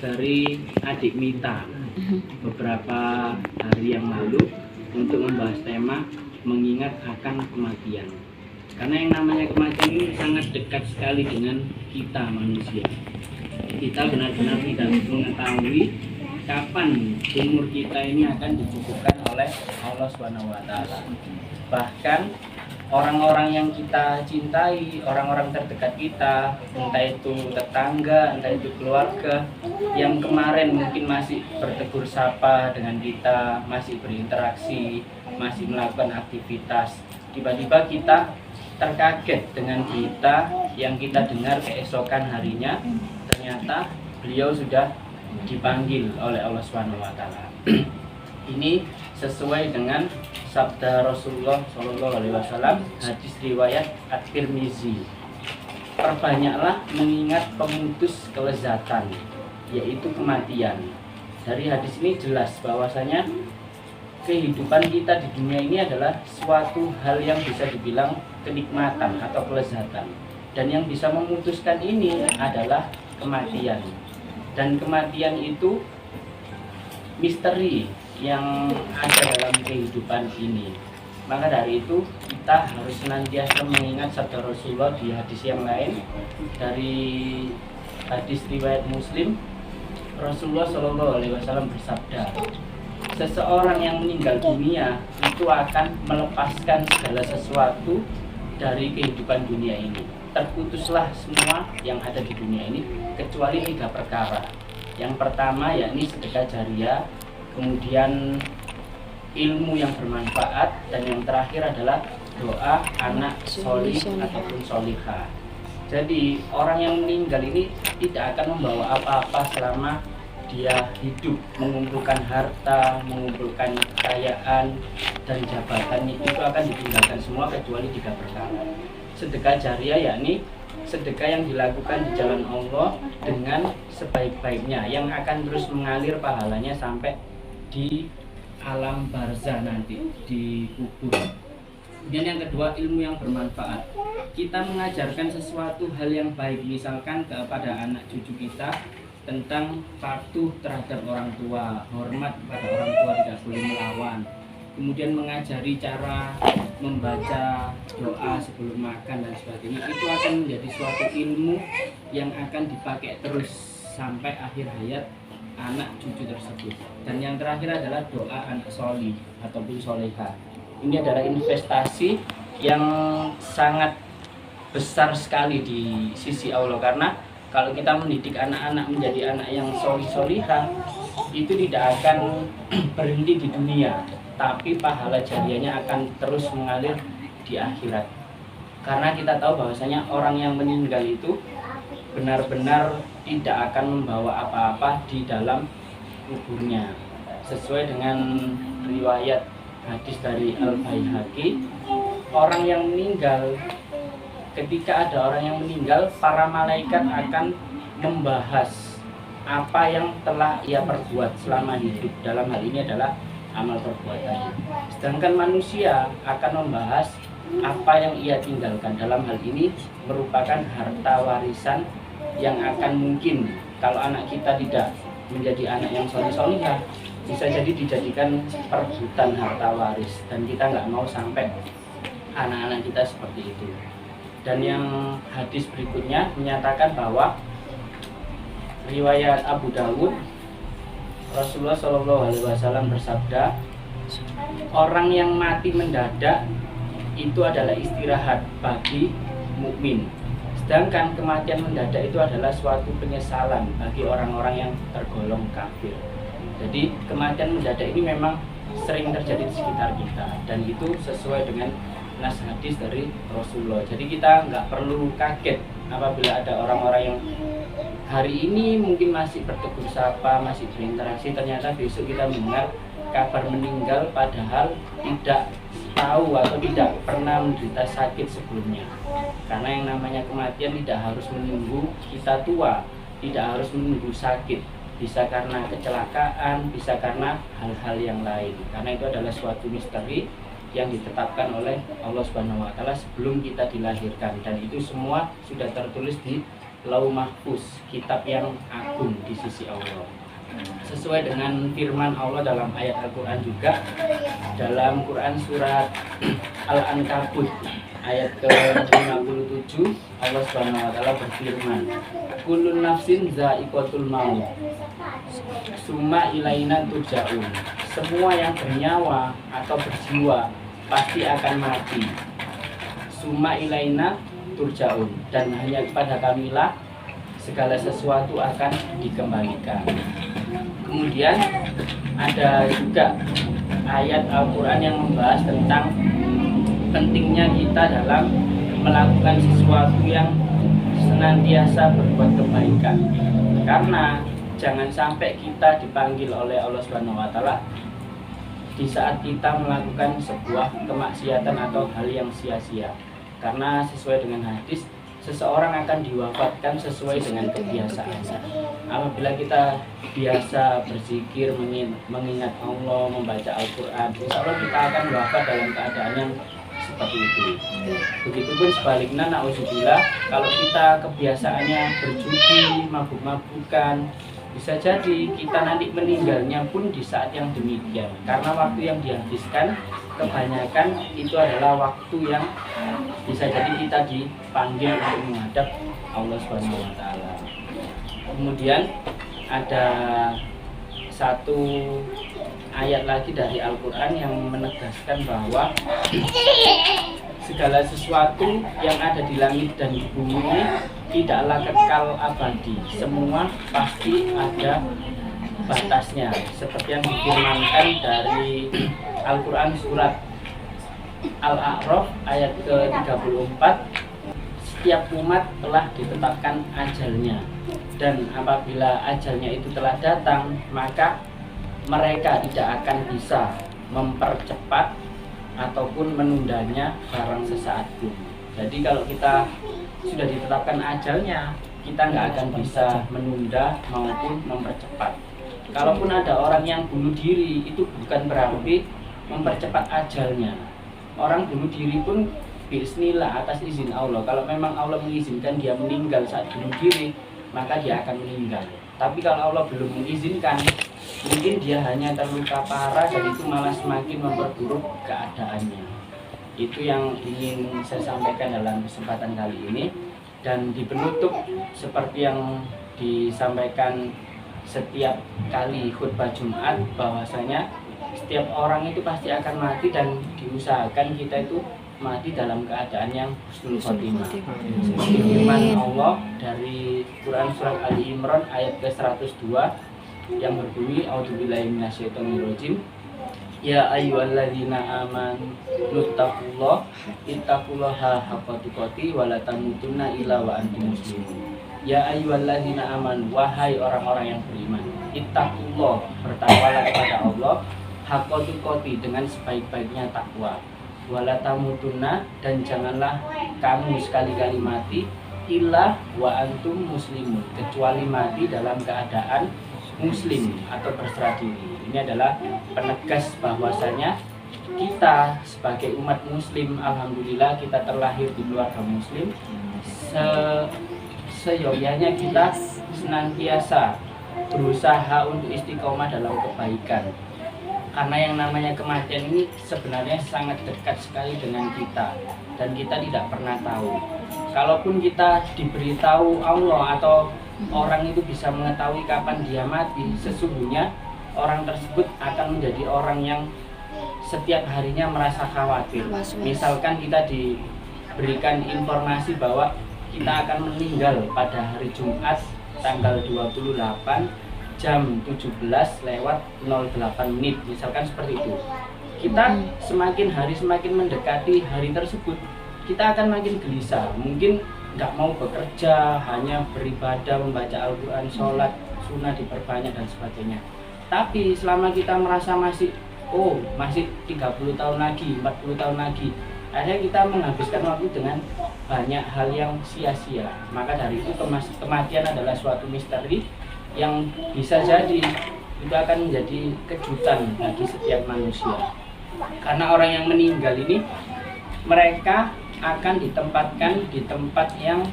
dari adik Mita beberapa hari yang lalu untuk membahas tema mengingat akan kematian. Karena yang namanya kematian ini sangat dekat sekali dengan kita manusia. Kita benar-benar tidak mengetahui kapan umur kita ini akan dicukupkan oleh Allah SWT. Bahkan orang-orang yang kita cintai, orang-orang terdekat kita, entah itu tetangga, entah itu keluarga, yang kemarin mungkin masih bertegur sapa dengan kita, masih berinteraksi, masih melakukan aktivitas, tiba-tiba kita terkaget dengan berita yang kita dengar keesokan harinya, ternyata beliau sudah dipanggil oleh Allah SWT. Ini sesuai dengan sabda Rasulullah SAW, hadis riwayat At-Tirmizi. Perbanyaklah mengingat pemutus kelezatan, yaitu kematian. Dari hadis ini jelas bahwasanya kehidupan kita di dunia ini adalah suatu hal yang bisa dibilang kenikmatan atau kelezatan. Dan yang bisa memutuskan ini adalah kematian. Dan kematian itu misteri yang ada dalam kehidupan ini. Maka dari itu kita harus senantiasa mengingat sabda Rasulullah di hadis yang lain. Dari hadis riwayat Muslim, Rasulullah SAW bersabda, seseorang yang meninggal dunia itu akan melepaskan segala sesuatu dari kehidupan dunia ini. Terputuslah semua yang ada di dunia ini kecuali 3 perkara. Yang pertama yakni sedekah jariah, kemudian ilmu yang bermanfaat, dan yang terakhir adalah doa anak solih ataupun solihah. Jadi orang yang meninggal ini tidak akan membawa apa-apa selama dia hidup, mengumpulkan harta, mengumpulkan kekayaan dan jabatan itu akan ditinggalkan semua kecuali 3 perkara. Sedekah jariah yakni sedekah yang dilakukan di jalan Allah dengan sebaik-baiknya, yang akan terus mengalir pahalanya sampai di alam barzah nanti, di kubur. Dan yang kedua, ilmu yang bermanfaat. Kita mengajarkan sesuatu hal yang baik, misalkan kepada anak cucu kita tentang patuh terhadap orang tua, hormat pada orang tua, tidak boleh melawan. Kemudian mengajari cara membaca doa sebelum makan dan sebagainya. Itu akan menjadi suatu ilmu yang akan dipakai terus sampai akhir hayat anak cucu tersebut. Dan yang terakhir adalah doa anak solih ataupun solehah. Ini adalah investasi yang sangat besar sekali di sisi Allah, karena kalau kita mendidik anak-anak menjadi anak yang solih-solihah, itu tidak akan berhenti di dunia, tapi pahala jariahnya akan terus mengalir di akhirat. Karena kita tahu bahwasanya orang yang meninggal itu benar-benar tidak akan membawa apa-apa di dalam kuburnya. Sesuai dengan riwayat hadis dari Al-Baihaqi, orang yang meninggal, ketika ada orang yang meninggal, para malaikat akan membahas apa yang telah ia perbuat selama hidup. Dalam hal ini adalah amal perbuatannya. Sedangkan manusia akan membahas apa yang ia tinggalkan. Dalam hal ini merupakan harta warisan yang akan mungkin kalau anak kita tidak menjadi anak yang solih-solihah, bisa jadi dijadikan perebutan harta waris, dan kita nggak mau sampai anak-anak kita seperti itu. Dan yang hadis berikutnya menyatakan bahwa riwayat Abu Dawud, Rasulullah SAW bersabda, orang yang mati mendadak itu adalah istirahat bagi mukmin. Sedangkan kematian mendadak itu adalah suatu penyesalan bagi orang-orang yang tergolong kafir. Jadi kematian mendadak ini memang sering terjadi di sekitar kita, dan itu sesuai dengan nas hadis dari Rasulullah. Jadi kita nggak perlu kaget apabila ada orang-orang yang hari ini mungkin masih bertegur sapa, masih berinteraksi, ternyata besok kita mendengar kabar meninggal padahal tidak tahu atau tidak pernah menderita sakit sebelumnya. Karena yang namanya kematian tidak harus menunggu kita tua, tidak harus menunggu sakit, bisa karena kecelakaan, bisa karena hal-hal yang lain. Karena itu adalah suatu misteri yang ditetapkan oleh Allah Subhanahu wa taala sebelum kita dilahirkan, dan itu semua sudah tertulis di Lauh Mahfuz, kitab yang agung di sisi Allah. Sesuai dengan firman Allah dalam ayat Al-Quran juga, dalam Quran surat Al-Ankabut ayat ke-57, Allah Subhanahu wa taala berfirman, "Kullun nafsin za'iqatul maut, summa ilaina turja'un." Semua yang bernyawa atau berjiwa pasti akan mati. Summa ilaina turja'un, dan hanya kepada kamilah segala sesuatu akan dikembalikan. Kemudian ada juga ayat Al-Quran yang membahas tentang pentingnya kita dalam melakukan sesuatu yang senantiasa berbuat kebaikan. Karena jangan sampai kita dipanggil oleh Allah Subhanahu wa taala di saat kita melakukan sebuah kemaksiatan atau hal yang sia-sia. Karena sesuai dengan hadis, seseorang akan diwafatkan sesuai dengan kebiasaannya. Apabila kita biasa berzikir, mengingat Allah, membaca Al-Quran, insya Allah kita akan wafat dalam keadaan yang seperti itu. Begitupun sebaliknya, na'udzubillah, kalau kita kebiasaannya berjudi, mabuk-mabukan, bisa jadi kita nanti meninggalnya pun di saat yang demikian. Karena waktu yang dihabiskan kebanyakan itu adalah waktu yang bisa jadi kita dipanggil untuk menghadap Allah Subhanahu wa taala. Kemudian ada satu ayat lagi dari Al-Quran yang menegaskan bahwa segala sesuatu yang ada di langit dan di bumi ini tidaklah kekal abadi. Semua pasti ada batasnya, seperti yang difirmankan dari Al-Quran surat Al-A'raf ayat ke-34, setiap umat telah ditetapkan ajalnya, dan apabila ajalnya itu telah datang, maka mereka tidak akan bisa mempercepat ataupun menundanya barang sesaat pun. Jadi kalau kita sudah ditetapkan ajalnya, kita nggak akan bisa menunda maupun mempercepat. Kalaupun ada orang yang bunuh diri, itu bukan berarti mempercepat ajalnya. Orang bunuh diri pun bismillah, atas izin Allah. Kalau memang Allah mengizinkan dia meninggal saat bunuh diri, maka dia akan meninggal. Tapi kalau Allah belum mengizinkan, mungkin dia hanya terluka parah dan itu malah semakin memperburuk keadaannya. Itu yang ingin saya sampaikan dalam kesempatan kali ini. Dan di penutup, seperti yang disampaikan setiap kali khutbah Jumat, bahwasanya setiap orang itu pasti akan mati, dan diusahakan kita itu mati dalam keadaan yang husnul khotimah. Seperti firman Allah dari Quran surat Ali Imran ayat ke-102 yang berbunyi, a'udzubillahi minasyaitonirrajim, ya ayyuhalladzina amanu ittaqullaha haqqa tuqatih wa la tamutunna illa wa antum muslimun. Ya ayyuhalladzina amanu, wahai orang-orang yang beriman, ittaqullah, bertakwalah kepada Allah, haqqa tuqatih, dengan sebaik-baiknya takwa, wala tamutunna, dan janganlah kamu sekali-kali mati, illa wa antum muslimun, kecuali mati dalam keadaan muslim atau berserah diri. Ini adalah penegas bahwasanya kita sebagai umat muslim, alhamdulillah kita terlahir di keluarga muslim, seyogyanya kita senantiasa berusaha untuk istiqomah dalam kebaikan. Karena yang namanya kematian ini sebenarnya sangat dekat sekali dengan kita, dan kita tidak pernah tahu. Kalaupun kita diberitahu Allah atau orang itu bisa mengetahui kapan dia mati, sesungguhnya orang tersebut akan menjadi orang yang setiap harinya merasa khawatir. Misalkan kita diberikan informasi bahwa kita akan meninggal pada hari Jumat tanggal 28 jam 17:08 menit, misalkan seperti itu. Kita semakin hari semakin mendekati hari tersebut, kita akan makin gelisah. Mungkin nggak mau bekerja, hanya beribadah, membaca Al-Quran, sholat, sunnah diperbanyak dan sebagainya. Tapi selama kita merasa masih 30 tahun lagi, 40 tahun lagi, akhirnya kita menghabiskan waktu dengan banyak hal yang sia-sia. Maka dari itu kematian adalah suatu misteri yang bisa jadi itu akan menjadi kejutan bagi setiap manusia. Karena orang yang meninggal ini, mereka akan ditempatkan di tempat yang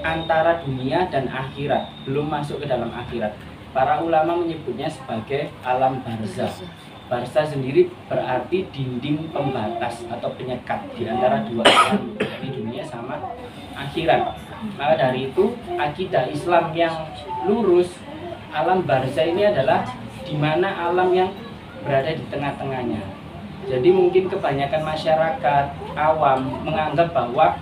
antara dunia dan akhirat, belum masuk ke dalam akhirat. Para ulama menyebutnya sebagai alam barzah. Barzah sendiri berarti dinding pembatas atau penyekat di antara dua alam, dari dunia sama akhirat. Maka dari itu akidah Islam yang lurus, alam barzah ini adalah di mana alam yang berada di tengah-tengahnya. Jadi mungkin kebanyakan masyarakat awam menganggap bahwa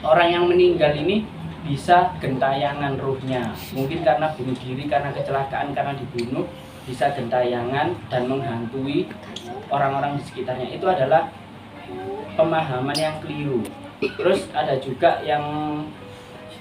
orang yang meninggal ini bisa gentayangan ruhnya. Mungkin karena bunuh diri, karena kecelakaan, karena dibunuh, bisa gentayangan dan menghantui orang-orang di sekitarnya. Itu adalah pemahaman yang keliru. Terus ada juga yang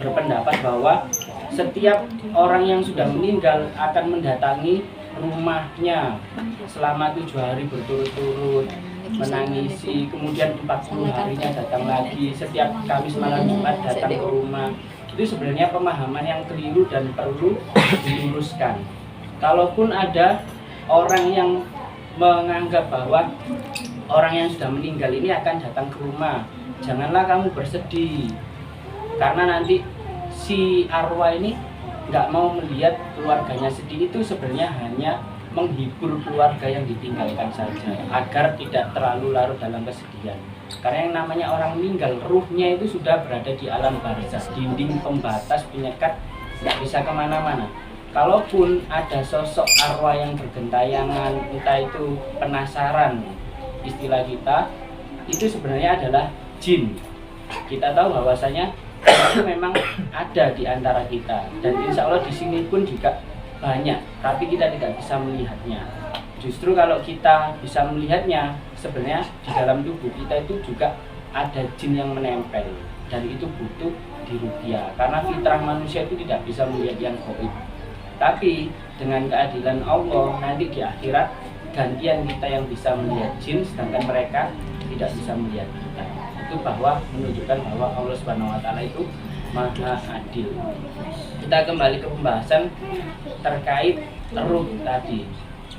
berpendapat bahwa setiap orang yang sudah meninggal akan mendatangi rumahnya selama 7 hari berturut-turut, menangisi, kemudian 40 harinya datang lagi, setiap Kamis malam Jumat datang ke rumah. Itu sebenarnya pemahaman yang keliru dan perlu diluruskan. Kalaupun ada orang yang menganggap bahwa orang yang sudah meninggal ini akan datang ke rumah, janganlah kamu bersedih, karena nanti si arwah ini nggak mau melihat keluarganya sedih. Itu sebenarnya hanya menghibur keluarga yang ditinggalkan saja, agar tidak terlalu larut dalam kesedihan. Karena yang namanya orang meninggal, ruhnya itu sudah berada di alam barzah, dinding pembatas penyekat, nggak bisa kemana-mana. Kalaupun ada sosok arwah yang bergentayangan, entah itu penasaran, istilah kita, itu sebenarnya adalah jin. Kita tahu bahwasanya itu memang ada di antara kita, dan insya Allah di sini pun juga banyak, tapi kita tidak bisa melihatnya. Justru kalau kita bisa melihatnya, sebenarnya di dalam tubuh kita itu juga ada jin yang menempel, dan itu butuh diruqyah, karena fitrah manusia itu tidak bisa melihat yang gaib. Tapi dengan keadilan Allah, nanti di akhirat gantian kita yang bisa melihat jin, sedangkan mereka tidak bisa melihat kita. Itu bahwa menunjukkan bahwa Allah Subhanahu wa taala itu Maha Adil. Kita kembali ke pembahasan terkait ruh tadi.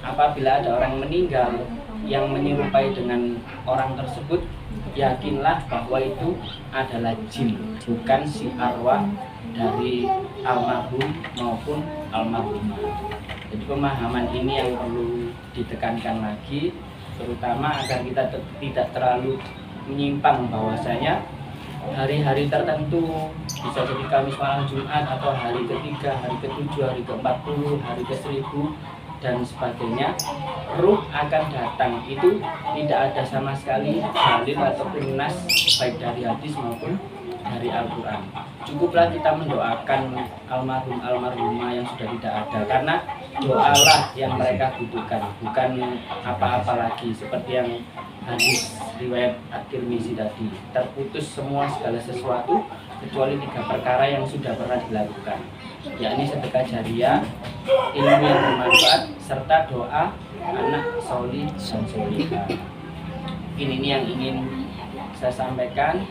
Apabila ada orang meninggal yang menyerupai dengan orang tersebut, yakinlah bahwa itu adalah jin, bukan si arwah dari almarhum maupun almarhumah. Jadi pemahaman ini yang perlu ditekankan lagi, terutama agar kita tidak terlalu menyimpang bahwasanya hari-hari tertentu, bisa jadi Kamis malam Jumat, atau hari ketiga, hari ke-7, hari ke-40, hari ke-1000 dan sebagainya, ruh akan datang. Itu tidak ada sama sekali dalil ataupun nas baik dari hadis maupun dari Al-Quran. Cukuplah kita mendoakan almarhum-almarhumah yang sudah tidak ada, karena doalah yang mereka butuhkan, bukan apa-apa lagi. Seperti yang hadis riwayat At-Tirmizi tadi, terputus semua segala sesuatu kecuali 3 perkara yang sudah pernah dilakukan, yakni sedekah jariah, ilmu yang bermanfaat, serta doa anak solih dan solihah. Ini yang ingin saya sampaikan.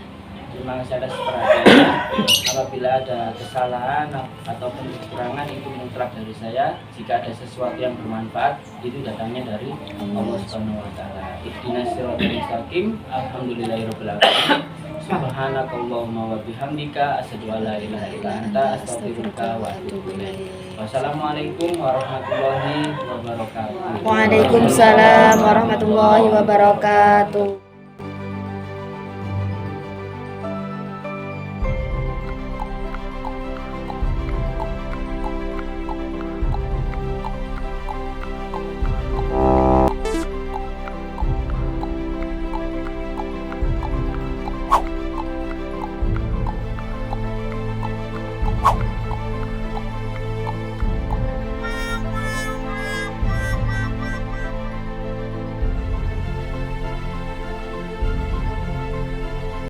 Terima kasih atas perhatiannya. Apabila ada kesalahan ataupun kekurangan, itu mutlak dari saya. Jika ada sesuatu yang bermanfaat, itu datangnya dari Allah Subhanahu wa taala. Ihdinas siratal mustaqim. Alhamdulillahirabbil alamin. Subhanakallahumma wa bihamdika, asyhadu an la ilaha illa anta, astaghfiruka wa atubu ilaik. Wassalamualaikum warahmatullahi wabarakatuh. Waalaikumsalam warahmatullahi wabarakatuh.